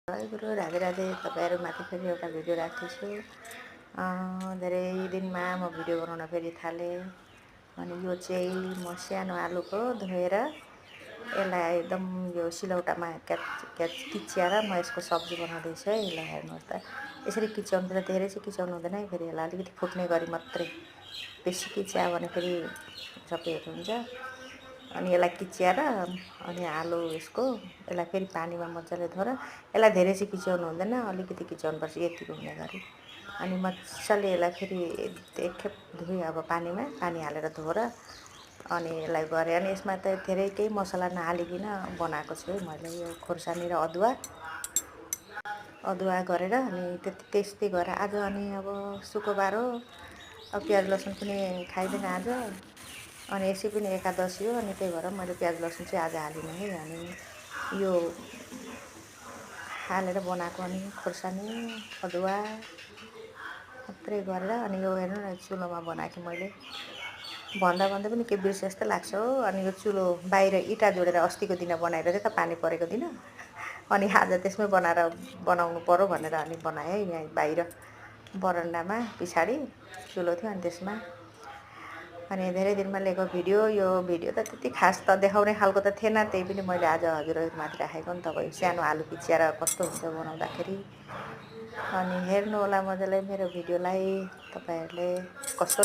गुरु राधे राधे। तपाईँहरूमाथि फेरि एउटा भिडियो राखेको छु। धेरै दिनमा म भिडियो बनाउन फेरि थालेँ। अनि यो चाहिँ म सानो आलुको धोएर यसलाई एकदम यो सिलौटामा किच्याएर म यसको सब्जी बनाउँदैछु है। यसलाई हेर्नुहोस् त, यसरी किच्याउनु त धेरै चाहिँ किच्याउनु हुँदैन है। फेरि यसलाई अलिकति फुट्ने गरी मात्रै, बेसी किच्यायो भने फेरि सबैहरू हुन्छ। अनि यसलाई किच्याएर अनि आलु यसलाई फेरि पानीमा मजाले धोएर, यसलाई धेरै चाहिँ किच्याउनु हुँदैन, अलिकति किच्याउनुपर्छ यतिको हुने गरी। अनि मजाले यसलाई फेरि एकखेप धोएँ अब पानी हालेर धोएर अनि यसलाई गरेँ। अनि यसमा त धेरै केही मसला नहालिकन बनाएको छु है मैले। यो खोर्सानी र अदुवा गरेर अनि त्यस्तै गरेर आज अनि अब शुक्रबार हो, अब प्याज लसुन पनि खाइँदैन आज। अनि यसै पनि एकादशी हो, अनि त्यही भएर मैले प्याज लसुन चाहिँ आज हालिनँ है। अनि यो हालेर बनाएको, अनि खोर्सानी अदुवा मात्रै गरेर अनि यो हेर्नु न चुलोमा बनाएको मैले। भन्दा पनि के बिर्से जस्तो लाग्छ हो। अनि यो चुलो बाहिर इँटा जोडेर अस्तिको दिन बनाएर चाहिँ त पानी परेको दिन, अनि आज त्यसमै बनाउनु पऱ्यो भनेर अनि बनाएँ है। यहाँ बाहिर बरन्डामा पछाडि चुलो थियो, अनि त्यसमा। अनि धेरै दिनमा लिएको भिडियो, यो भिडियो त त्यति खास त देखाउने खालको त थिएन, त्यही पनि मैले आज हजुरहरूमाथि राखेको नि। तपाईँ सानो आलु किच्याएर कस्तो हुन्छ बनाउँदाखेरि। अनि हेर्नु होला मजाले मेरो भिडियोलाई। तपाईँहरूले कस्तो